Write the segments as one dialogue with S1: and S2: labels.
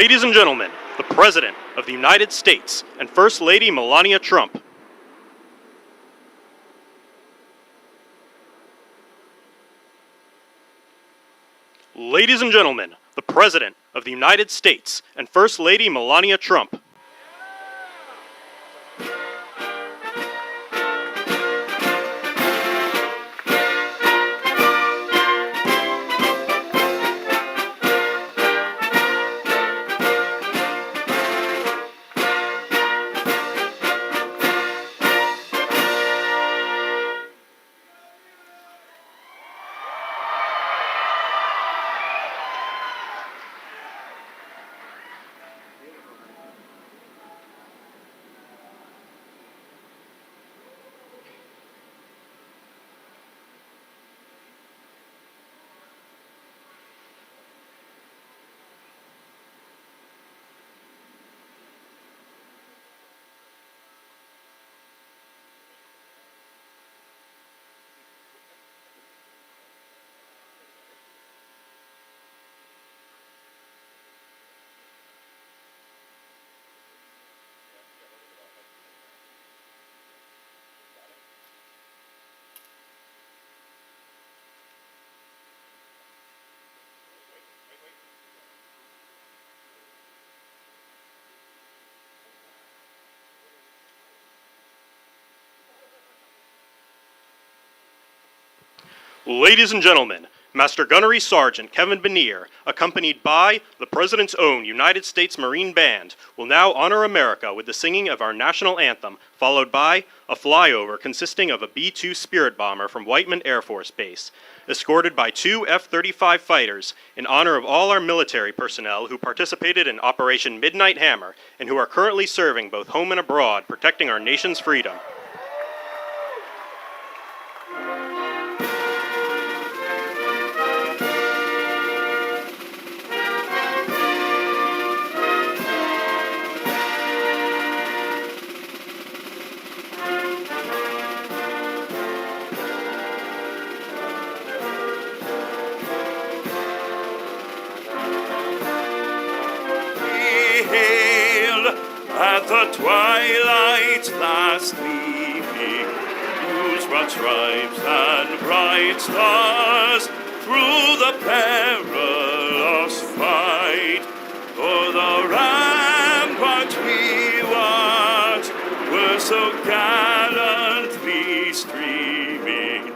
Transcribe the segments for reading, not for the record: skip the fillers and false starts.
S1: Ladies and gentlemen, the President of the United States and First Lady Melania Trump. Ladies and gentlemen, the President of the United States and First Lady Melania Trump. Ladies and gentlemen, Master Gunnery Sergeant Kevin Benier, accompanied by the President's own United States Marine Band, will now honor America with the singing of our national anthem, followed by a flyover consisting of a B-2 Spirit bomber from Whiteman Air Force Base, escorted by 2 F-35 fighters in honor of all our military personnel who participated in Operation Midnight Hammer and who are currently serving both home and abroad, protecting our nation's freedom.
S2: At the twilight's last gleaming, whose broad stripes and bright stars through the perilous fight o'er the ramparts we watched were so gallantly streaming,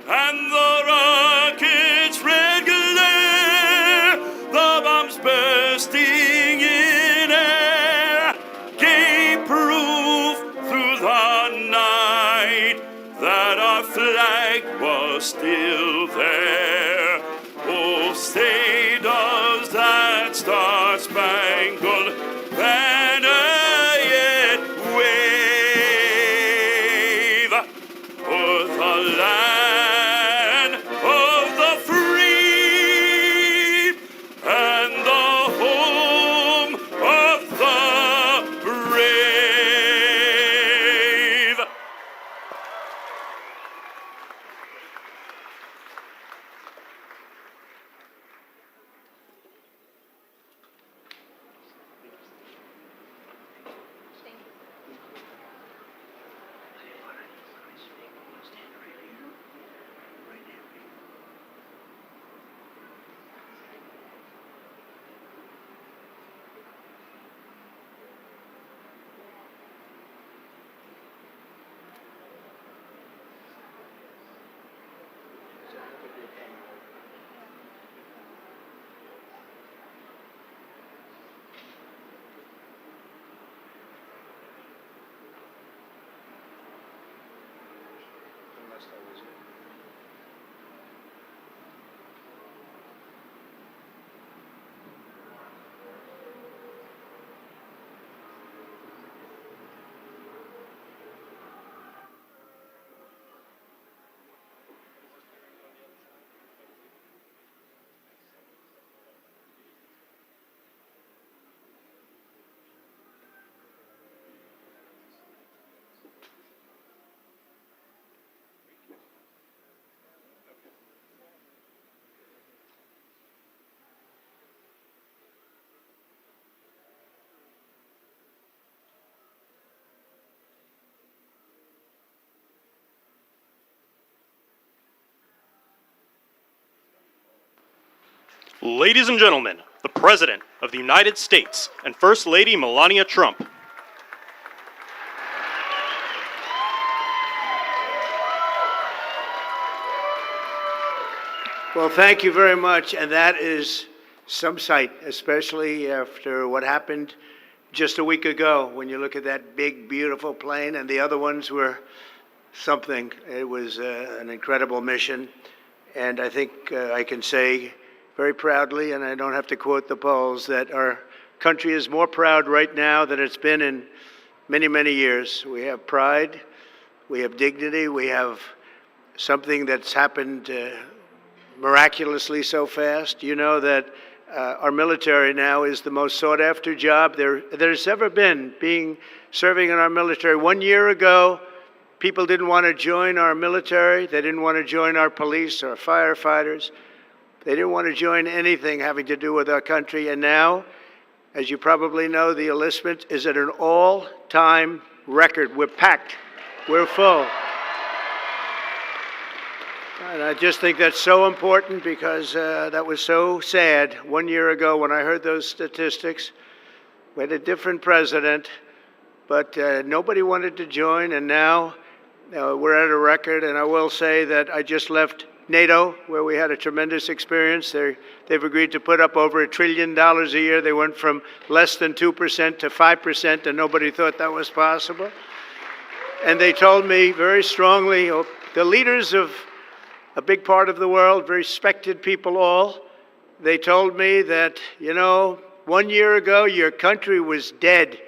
S2: and the rockets' red glare, the bombs bursting in air, gave proof through the night that our flag was still there. Oh, say does that star-spangled banner yet wave o'er the land of the free and the home of the brave.
S1: Ladies and gentlemen, the President of the United States and First Lady Melania Trump.
S3: Well, thank you very much, and that is some sight, especially after what happened just a week ago when you look at that big, beautiful plane, and the other ones were something. It was an incredible mission, and I think I can say very proudly, and I don't have to quote the polls, that our country is more proud right now than it's been in many, many years. We have pride, we have dignity, we have something that's happened miraculously so fast. You know that our military now is the most sought-after job there's ever been, serving in our military. 1 year ago, people didn't want to join our military. They didn't want to join our police or firefighters. They didn't want to join anything having to do with our country. And now, as you probably know, the enlistment is at an all-time record. We're packed. We're full. And I just think that's so important because that was so sad 1 year ago when I heard those statistics. We had a different president, but nobody wanted to join, and now we're at a record. And I will say that I just left NATO, where we had a tremendous experience. They've agreed to put up over $1 trillion a year. They went from less than 2% to 5%, and nobody thought that was possible. And they told me very strongly, the leaders of a big part of the world, very respected people all, they told me that, 1 year ago your country was dead,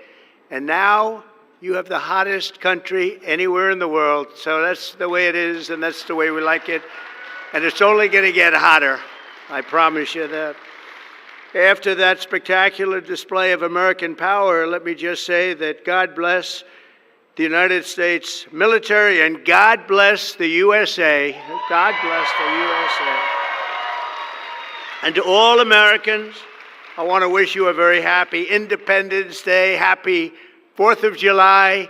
S3: and now you have the hottest country anywhere in the world. So that's the way it is, and that's the way we like it. And it's only going to get hotter, I promise you that. After that spectacular display of American power, let me just say that God bless the United States military, and God bless the USA. God bless the USA. And to all Americans, I want to wish you a very happy Independence Day, happy 4th of July.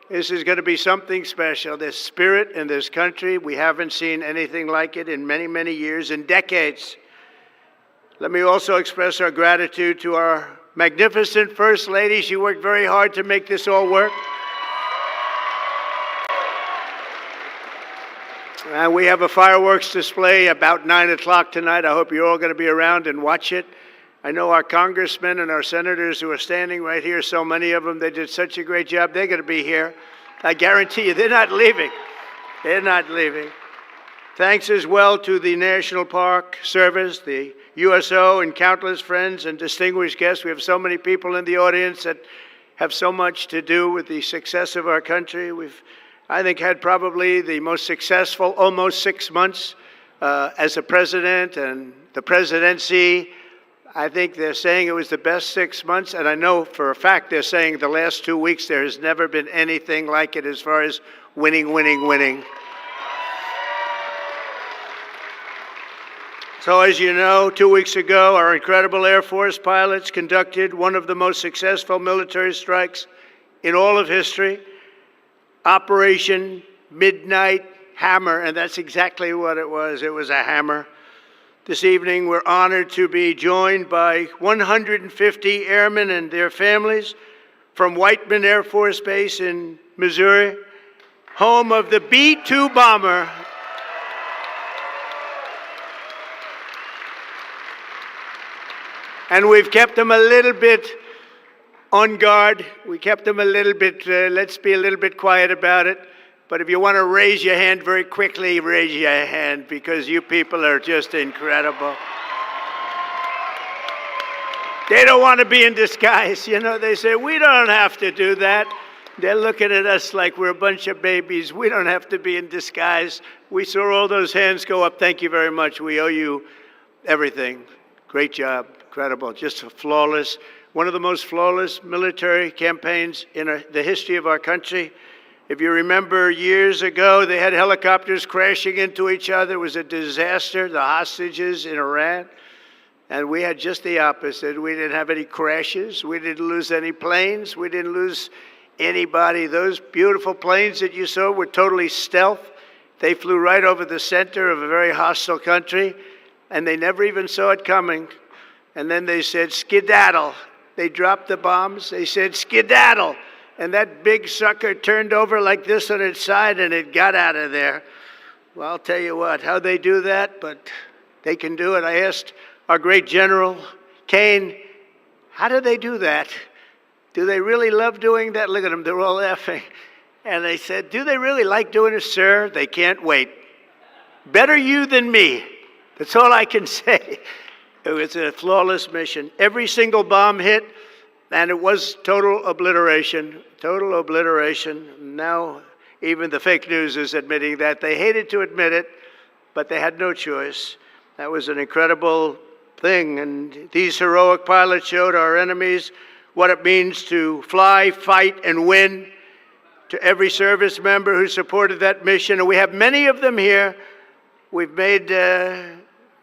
S3: This is going to be something special. This spirit in this country, we haven't seen anything like it in many, many years, in decades. Let me also express our gratitude to our magnificent First Lady. She worked very hard to make this all work. And we have a fireworks display about 9 o'clock tonight. I hope you're all going to be around and watch it. I know our congressmen and our senators who are standing right here, so many of them, they did such a great job. They're going to be here. I guarantee you, they're not leaving. They're not leaving. Thanks as well to the National Park Service, the USO, and countless friends and distinguished guests. We have so many people in the audience that have so much to do with the success of our country. We've, I think, had probably the most successful almost 6 months as a president and the presidency. I think they're saying it was the best 6 months, and I know for a fact they're saying the last 2 weeks there has never been anything like it as far as winning, winning, winning. So as you know, 2 weeks ago, our incredible Air Force pilots conducted one of the most successful military strikes in all of history, Operation Midnight Hammer, and that's exactly what it was. It was a hammer. This evening, we're honored to be joined by 150 airmen and their families from Whiteman Air Force Base in Missouri, home of the B-2 bomber. And we've kept them a little bit on guard. We kept them a little bit, let's be a little bit quiet about it. But if you want to raise your hand very quickly, raise your hand, because you people are just incredible. They don't want to be in disguise. They say, we don't have to do that. They're looking at us like we're a bunch of babies. We don't have to be in disguise. We saw all those hands go up. Thank you very much. We owe you everything. Great job. Incredible. Just flawless. One of the most flawless military campaigns in the history of our country. If you remember years ago, they had helicopters crashing into each other. It was a disaster, the hostages in Iran. And we had just the opposite. We didn't have any crashes. We didn't lose any planes. We didn't lose anybody. Those beautiful planes that you saw were totally stealth. They flew right over the center of a very hostile country. and they never even saw it coming. And then they said, skedaddle. They dropped the bombs. They said, skedaddle. And that big sucker turned over like this on its side, and it got out of there. Well, I'll tell you what, how they do that, but they can do it. I asked our great General Kane, how do they do that? Do they really love doing that? Look at them, they're all laughing. And they said, do they really like doing it, sir? They can't wait. Better you than me. That's all I can say. It was a flawless mission. Every single bomb hit, and it was total obliteration. Total obliteration. Now, even the fake news is admitting that. They hated to admit it, but they had no choice. That was an incredible thing, and these heroic pilots showed our enemies what it means to fly, fight, and win. To every service member who supported that mission, and we have many of them here, we've made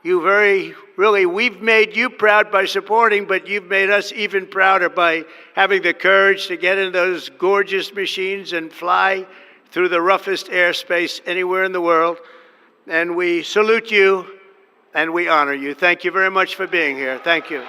S3: we've made you proud by supporting, but you've made us even prouder by having the courage to get in those gorgeous machines and fly through the roughest airspace anywhere in the world. And we salute you and we honor you. Thank you very much for being here. Thank you.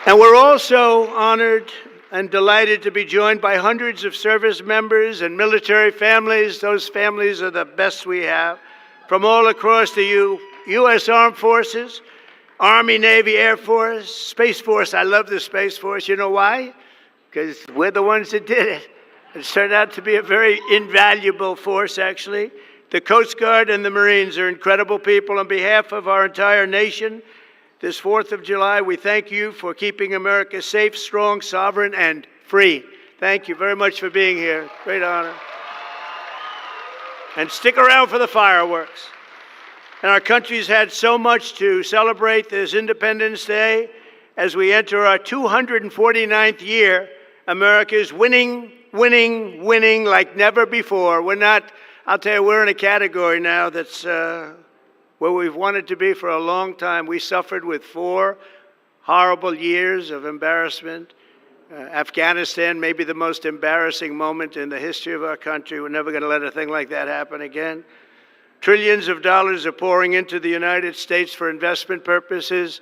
S3: And we're also honored and delighted to be joined by hundreds of service members and military families. Those families are the best we have, from all across the U.S. Armed Forces, Army, Navy, Air Force, Space Force. I love the Space Force. You know why? Because we're the ones that did it. It's turned out to be a very invaluable force, actually. The Coast Guard and the Marines are incredible people. On behalf of our entire nation, this 4th of July, we thank you for keeping America safe, strong, sovereign, and free. Thank you very much for being here. Great honor. And stick around for the fireworks. And our country's had so much to celebrate this Independence Day. As we enter our 249th year, America is winning, winning, winning like never before. I'll tell you, we're in a category now that's where we've wanted to be for a long time. We suffered with 4 horrible years of embarrassment. Afghanistan may be the most embarrassing moment in the history of our country. We're never going to let a thing like that happen again. Trillions of dollars are pouring into the United States for investment purposes.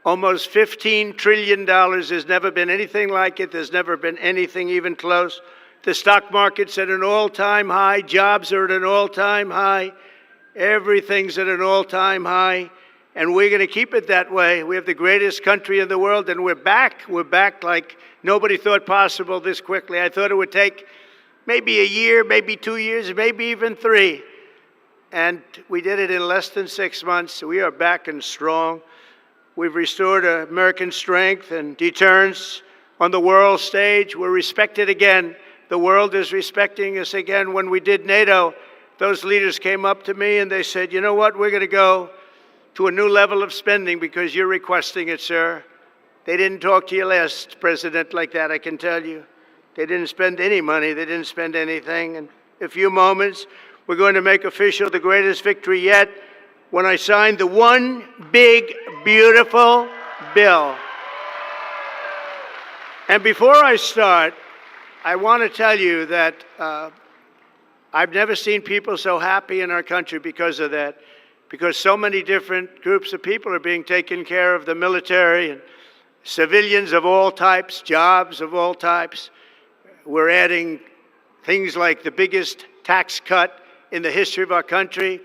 S3: Almost $15 trillion. There's never been anything like it. There's never been anything even close. The stock market's at an all-time high. Jobs are at an all-time high. Everything's at an all-time high, and we're going to keep it that way. We have the greatest country in the world, and we're back. We're back like nobody thought possible this quickly. I thought it would take maybe a year, maybe 2 years, maybe even 3. And we did it in less than 6 months. We are back and strong. We've restored American strength and deterrence on the world stage. We're respected again. The world is respecting us again. When we did NATO, those leaders came up to me and they said, you know what, we're going to go to a new level of spending because you're requesting it, sir. They didn't talk to your last president like that, I can tell you. They didn't spend any money. They didn't spend anything. In a few moments, we're going to make official the greatest victory yet when I signed the One Big Beautiful Bill. And before I start, I want to tell you that I've never seen people so happy in our country because of that, because so many different groups of people are being taken care of, the military and civilians of all types, jobs of all types. We're adding things like the biggest tax cut in the history of our country,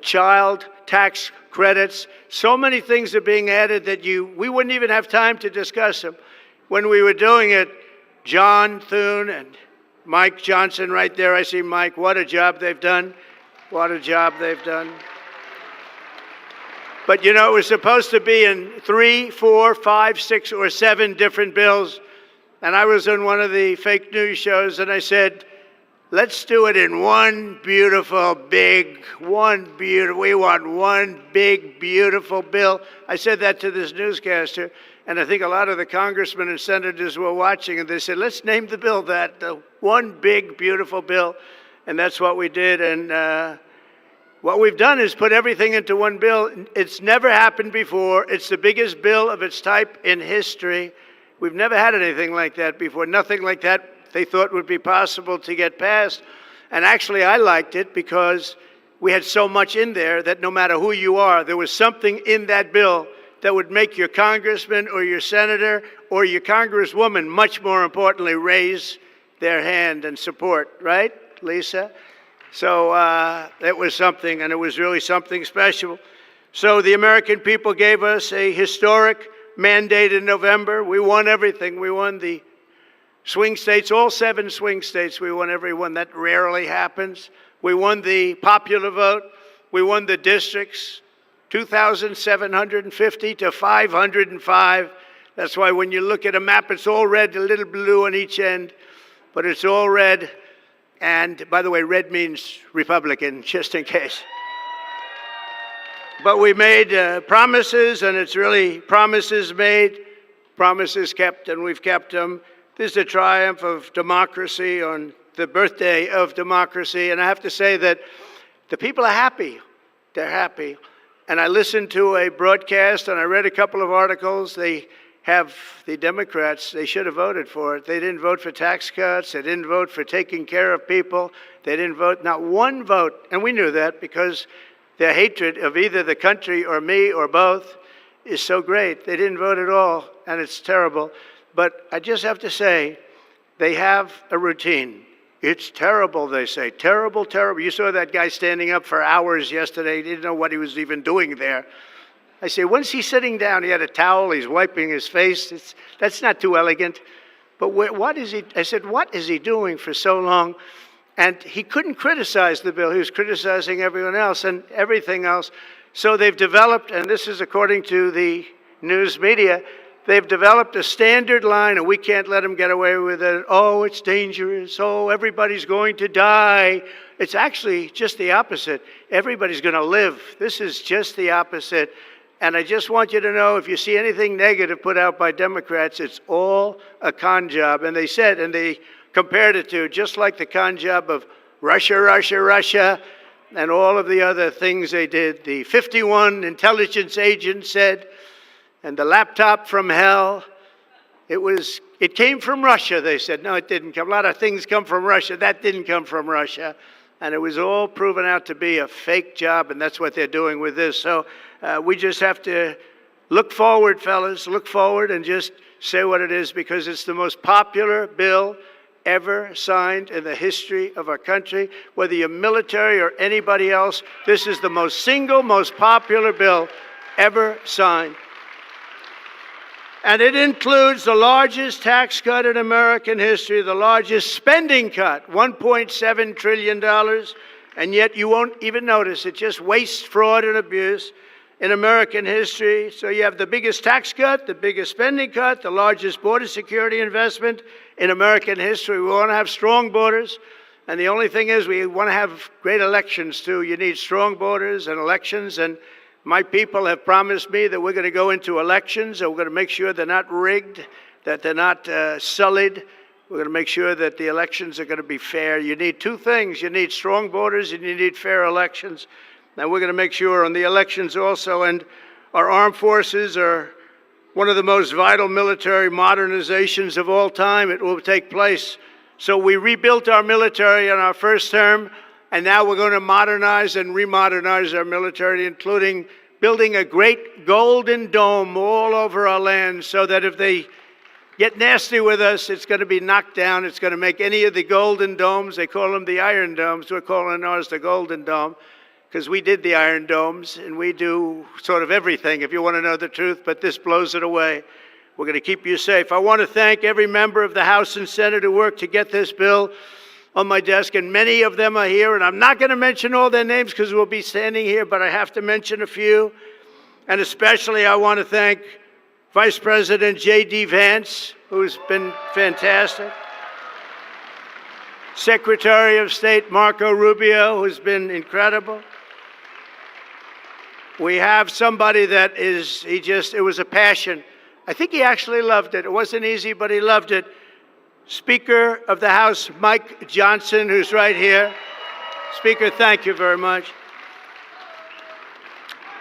S3: child tax credits. So many things are being added that we wouldn't even have time to discuss them. When we were doing it, John Thune and Mike Johnson right there, I see Mike, what a job they've done. What a job they've done. But you know, it was supposed to be in 3, 4, 5, 6, or 7 different bills. And I was on one of the fake news shows and I said, let's do it in one beautiful, big, we want one big, beautiful bill. I said that to this newscaster, and I think a lot of the congressmen and senators were watching, and they said, let's name the bill that, the One Big, Beautiful Bill. And that's what we did. And what we've done is put everything into one bill. It's never happened before. It's the biggest bill of its type in history. We've never had anything like that before. Nothing like that they thought would be possible to get passed. And actually, I liked it because we had so much in there that no matter who you are, there was something in that bill that would make your congressman or your senator or your congresswoman, much more importantly, raise their hand and support, right, Lisa? So it was something, and it was really something special. So the American people gave us a historic mandate in November. We won everything. We won the swing states, all 7 swing states. We won every one. That rarely happens. We won the popular vote. We won the districts, 2,750 to 505. That's why when you look at a map, it's all red, a little blue on each end, but it's all red. And by the way, red means Republican, just in case. But we made promises, and it's really promises made, promises kept, and we've kept them. This is a triumph of democracy on the birthday of democracy. And I have to say that the people are happy. They're happy. And I listened to a broadcast, and I read a couple of articles. They have the Democrats, they should have voted for it. They didn't vote for tax cuts. They didn't vote for taking care of people. They didn't vote, not one vote. And we knew that because their hatred of either the country or me or both is so great. They didn't vote at all, and it's terrible. But I just have to say, they have a routine. It's terrible, they say. Terrible, terrible. You saw that guy standing up for hours yesterday. He didn't know what he was even doing there. I say, when's he sitting down? He had a towel. He's wiping his face. That's not too elegant. But what is he? I said, what is he doing for so long? And he couldn't criticize the bill. He was criticizing everyone else and everything else. So they've developed, and this is according to the news media, they've developed a standard line, and we can't let them get away with it. Oh, it's dangerous. Oh, everybody's going to die. It's actually just the opposite. Everybody's going to live. This is just the opposite. And I just want you to know, if you see anything negative put out by Democrats, it's all a con job. And they said, and they compared it to just like the con job of Russia, Russia, Russia, and all of the other things they did. The 51 intelligence agents said, and the laptop from hell, it came from Russia, they said. No, it didn't come. A lot of things come from Russia. That didn't come from Russia. And it was all proven out to be a fake job, and that's what they're doing with this. So we just have to look forward, fellas, look forward and just say what it is, because it's the most popular bill ever signed in the history of our country. Whether you're military or anybody else, this is the most popular bill ever signed. And it includes the largest tax cut in American history, the largest spending cut, $1.7 trillion, and yet you won't even notice it. Just waste, fraud, and abuse in American history. So you have the biggest tax cut, the biggest spending cut, the largest border security investment in American history. We want to have strong borders, and the only thing is we want to have great elections, too. You need strong borders and elections, and my people have promised me that we're going to go into elections, and we're going to make sure they're not rigged, that they're not sullied. We're going to make sure that the elections are going to be fair. You need 2 things. You need strong borders, and you need fair elections. Now, we're going to make sure on the elections also, and our armed forces are one of the most vital military modernizations of all time. It will take place. So we rebuilt our military in our first term, and now we're going to modernize and remodernize our military, including building a great golden dome all over our land, so that if they get nasty with us, it's going to be knocked down. It's going to make any of the golden domes, they call them the iron domes, we're calling ours the golden dome, because we did the iron domes, and we do sort of everything, if you want to know the truth, but this blows it away. We're going to keep you safe. I want to thank every member of the House and Senate who worked to get this bill on my desk, and many of them are here, and I'm not going to mention all their names because we'll be standing here, but I have to mention a few. And especially I want to thank Vice President J.D. Vance, who's been fantastic. Secretary of State Marco Rubio, who's been incredible. We have somebody that it was a passion. I think he actually loved it. It wasn't easy, but he loved it. Speaker of the House, Mike Johnson, who's right here. Speaker, thank you very much.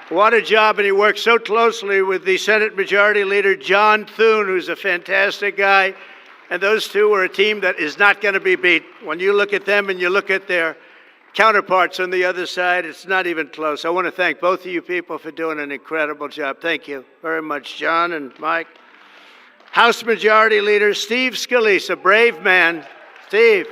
S3: What a job, and he worked so closely with the Senate Majority Leader, John Thune, who's a fantastic guy. And those two are a team that is not going to be beat. When you look at them and you look at their counterparts on the other side, it's not even close. I want to thank both of you people for doing an incredible job. Thank you very much, John and Mike. House Majority Leader Steve Scalise, a brave man. Steve,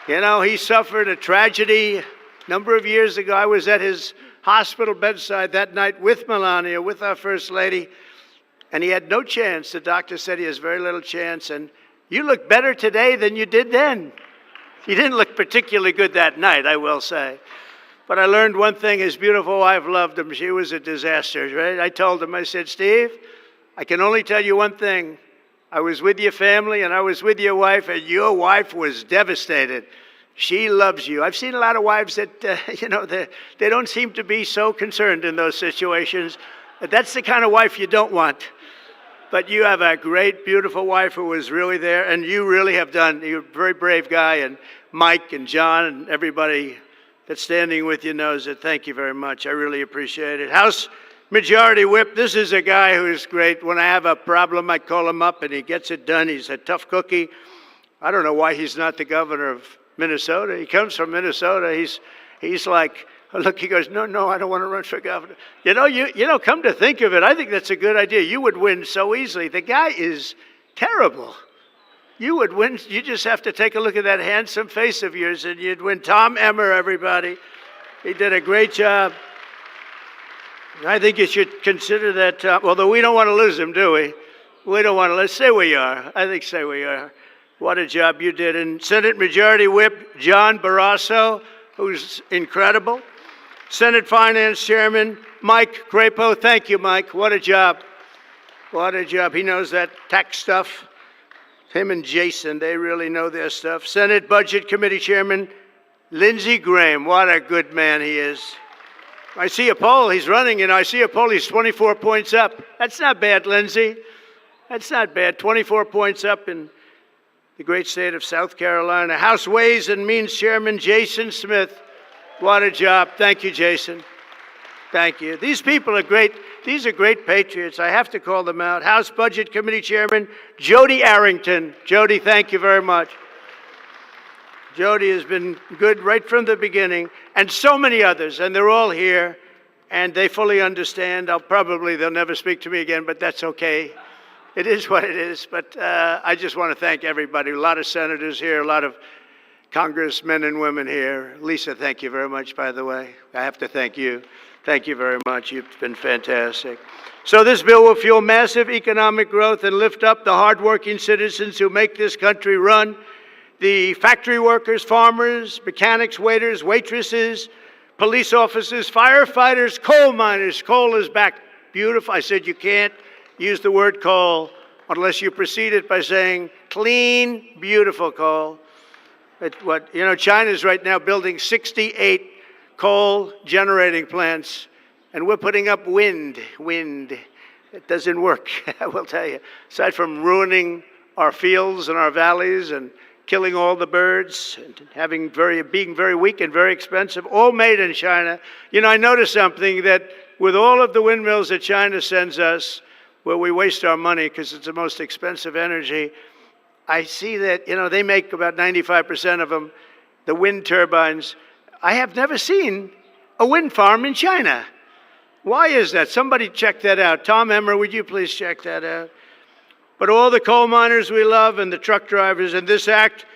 S3: you know, he suffered a tragedy a number of years ago. I was at his hospital bedside that night with Melania, with our First Lady, and he had no chance. The doctor said he has very little chance, and you look better today than you did then. You didn't look particularly good that night, I will say. But I learned one thing. His beautiful wife loved him. She was a disaster, right? I told him, I said, Steve, I can only tell you one thing. I was with your family and I was with your wife, and your wife was devastated. She loves you. I've seen a lot of wives that, they don't seem to be so concerned in those situations. That's the kind of wife you don't want. But you have a great, beautiful wife who was really there, and you really have done. You're a very brave guy, and Mike and John and everybody that's standing with you knows it. Thank you very much. I really appreciate it. House Majority Whip, this is a guy who is great. When I have a problem, I call him up, and he gets it done. He's a tough cookie. I don't know why he's not the governor of Minnesota. He comes from Minnesota. He's like, look, he goes, no, I don't want to run for governor. You know, come to think of it, I think that's a good idea. You would win so easily. The guy is terrible. You would win. You just have to take a look at that handsome face of yours, and you'd win. Tom Emmer, everybody. He did a great job. I think you should consider that, although we don't want to lose him, do we? We don't want to. Let's say we are. I think say we are. What a job you did. And Senate Majority Whip John Barrasso, who's incredible. Senate Finance Chairman Mike Crapo. Thank you, Mike. What a job. What a job. He knows that tax stuff. Him and Jason, they really know their stuff. Senate Budget Committee Chairman Lindsey Graham. What a good man he is. I see a poll. He's running, and I see a poll. He's 24 points up. That's not bad, Lindsey. That's not bad. 24 points up in the great state of South Carolina. House Ways and Means Chairman Jason Smith. What a job. Thank you, Jason. Thank you. These people are great. These are great patriots. I have to call them out. House Budget Committee Chairman Jody Arrington. Jody, thank you very much. Jody has been good right from the beginning, and so many others, and they're all here, and they fully understand. They'll never speak to me again, but that's okay. It is what it is, but I just want to thank everybody. A lot of senators here, a lot of congressmen and women here. Lisa, thank you very much, by the way. I have to thank you. Thank you very much. You've been fantastic. So this bill will fuel massive economic growth and lift up the hardworking citizens who make this country run. The factory workers, farmers, mechanics, waiters, waitresses, police officers, firefighters, coal miners. Coal is back. Beautiful. I said you can't use the word coal unless you precede it by saying clean, beautiful coal. China's right now building 68 coal generating plants, and we're putting up wind. It doesn't work, I will tell you. Aside from ruining our fields and our valleys and killing all the birds and being very weak and very expensive, all made in China. I noticed something, that with all of the windmills that China sends us, where we waste our money because it's the most expensive energy, I see that, they make about 95% of them, the wind turbines. I have never seen a wind farm in China. Why is that? Somebody check that out. Tom Emmer, would you please check that out? But all the coal miners we love and the truck drivers, in this act,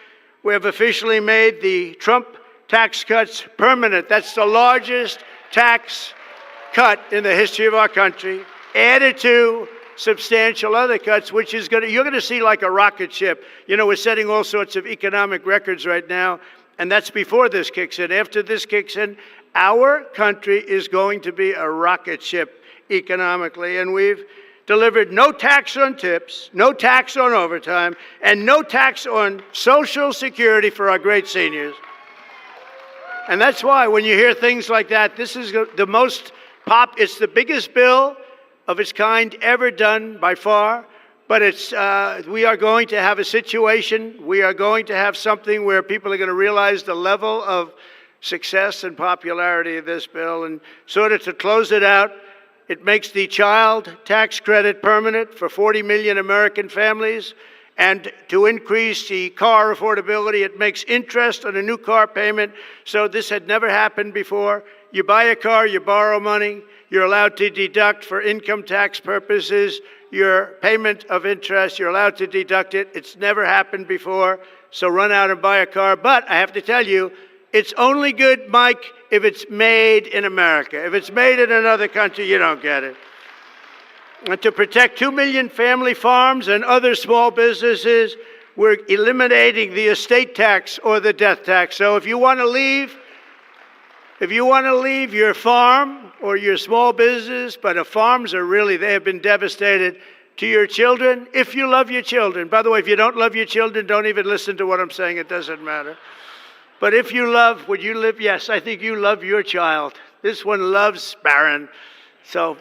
S3: we have officially made the Trump tax cuts permanent. That's the largest tax cut in the history of our country, added to substantial other cuts, which is you're going to see like a rocket ship. We're setting all sorts of economic records right now, and that's before this kicks in. After this kicks in, our country is going to be a rocket ship economically, and we've delivered no tax on tips, no tax on overtime, and no tax on Social Security for our great seniors. And that's why when you hear things like that, this is it's the biggest bill of its kind ever done by far, but we are going to have a situation, we are going to have something where people are going to realize the level of success and popularity of this bill. And sort of to close it out, it makes the child tax credit permanent for 40 million American families, and to increase the car affordability. It makes interest on a new car payment. So this had never happened before. You buy a car, you borrow money, you're allowed to deduct for income tax purposes your payment of interest. You're allowed to deduct it. It's never happened before. So run out and buy a car. But I have to tell you, it's only good, Mike, if it's made in America. If it's made in another country, you don't get it. And to protect 2 million family farms and other small businesses, we're eliminating the estate tax or the death tax. So if you want to leave your farm or your small business, but the farms are really, they have been devastated, to your children, if you love your children. By the way, if you don't love your children, don't even listen to what I'm saying. It doesn't matter. But if you love, would you live? Yes, I think you love your child. This one loves Barron. So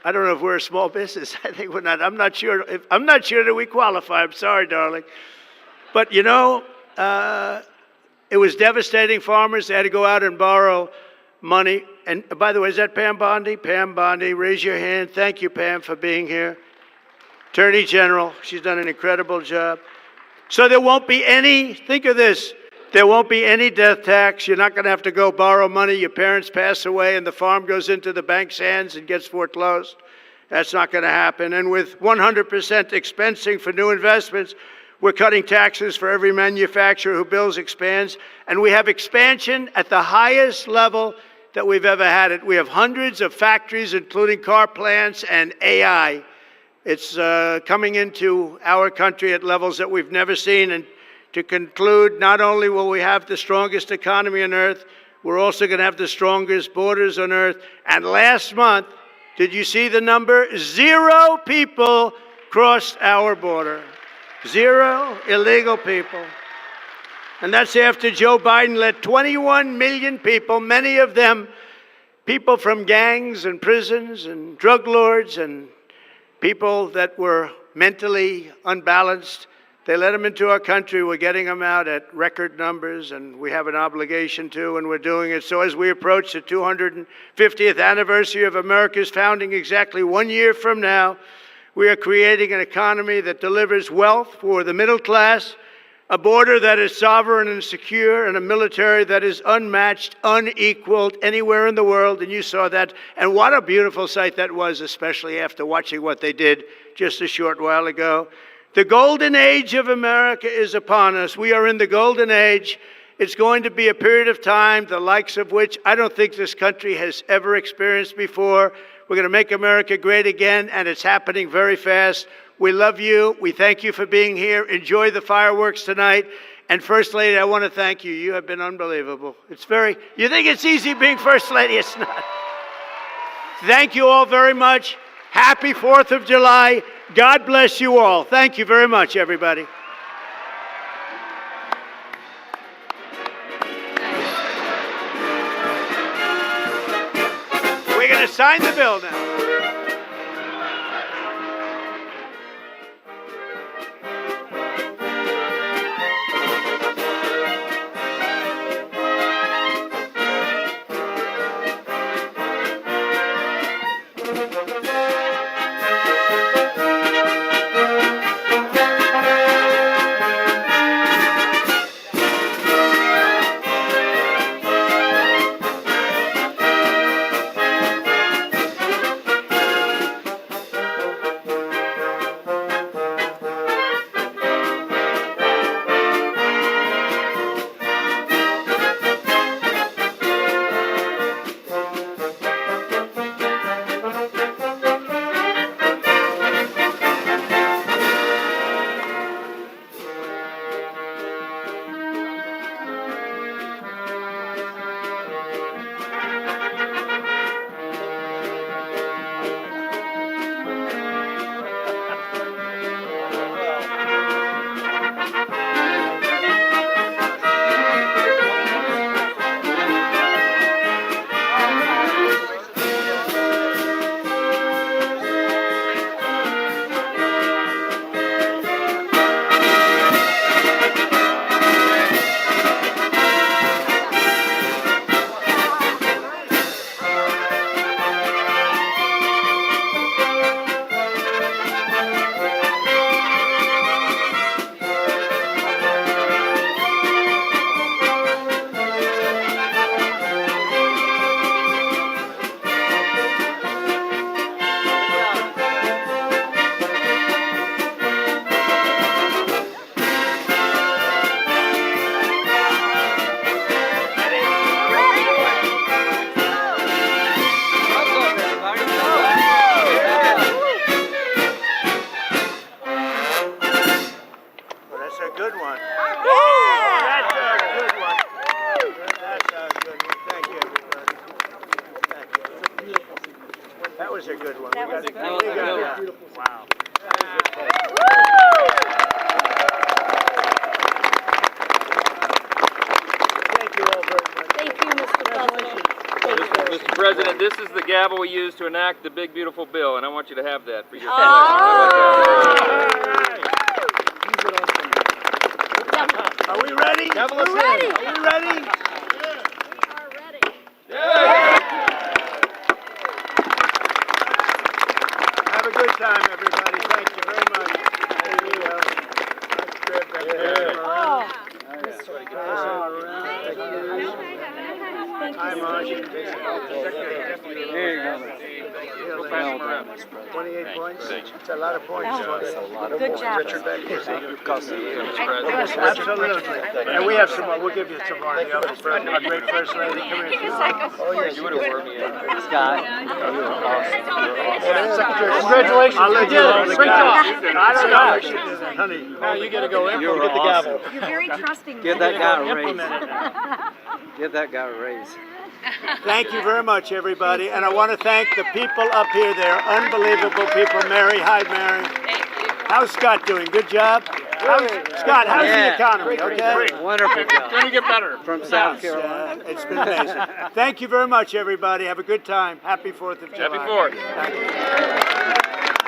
S3: I don't know if we're a small business. I think we're not. I'm not sure that we qualify. I'm sorry, darling. But you know, it was devastating. Farmers, they had to go out and borrow money. And by the way, is that Pam Bondi? Pam Bondi, raise your hand. Thank you, Pam, for being here. Attorney General, she's done an incredible job. So there won't be any, think of this, there won't be any death tax. You're not going to have to go borrow money. Your parents pass away and the farm goes into the bank's hands and gets foreclosed. That's not going to happen. And with 100% expensing for new investments, we're cutting taxes for every manufacturer who builds, expands. And we have expansion at the highest level that we've ever had it. We have hundreds of factories, including car plants and AI. It's coming into our country at levels that we've never seen. And to conclude, not only will we have the strongest economy on earth, we're also going to have the strongest borders on earth. And last month, did you see the number? 0 people crossed our border. 0 illegal people. And that's after Joe Biden let 21 million people, many of them people from gangs and prisons and drug lords and people that were mentally unbalanced, they let them into our country. We're getting them out at record numbers, and we have an obligation to, and we're doing it. So as we approach the 250th anniversary of America's founding exactly 1 year from now, we are creating an economy that delivers wealth for the middle class, a border that is sovereign and secure, and a military that is unmatched, unequaled anywhere in the world. And you saw that. And what a beautiful sight that was, especially after watching what they did just a short while ago. The golden age of America is upon us. We are in the golden age. It's going to be a period of time, the likes of which I don't think this country has ever experienced before. We're going to make America great again, and it's happening very fast. We love you. We thank you for being here. Enjoy the fireworks tonight. And First Lady, I want to thank you. You have been unbelievable. You think it's easy being First Lady? It's not. Thank you all very much. Happy 4th of July. God bless you all. Thank you very much, everybody. We're going to sign the bill now. Thank you all very much.
S4: Thank you, Mr. President.
S5: Mr. President, this is the gavel we use to enact the big beautiful bill, and I want you to have that for your
S3: Are we ready?
S4: We're ready.
S3: Are we ready?
S4: We are ready.
S3: Have a good time, everybody. Thank you very much. There you go. Nice trip.
S4: Oh.
S3: Hi, Marsh. There you go. 28 points. It's a lot of points.
S4: Good job.
S3: Absolutely. And we have some more. We'll give you some more. The other our great first lady. Come here.
S5: You would have worked me in.
S6: Scott.
S3: Congratulations. I'll let you know. Great job. I don't know. I should do that. Honey,
S6: Now you got to go in. Get the gavel.
S4: You're very trusting.
S6: Give that guy a raise. Give that guy a raise.
S3: thank you very much, everybody. And I want to thank the people up here. They're unbelievable people. Mary, hi, Mary.
S7: Thank you.
S3: How's Scott doing? Good job? Scott, how's the economy? Okay?
S6: Wonderful job.
S2: Gonna get better.
S6: From South Carolina.
S3: It's been amazing. Thank you very much, everybody. Have a good time. Happy 4th of July.
S5: Happy 4th.
S3: Thank you.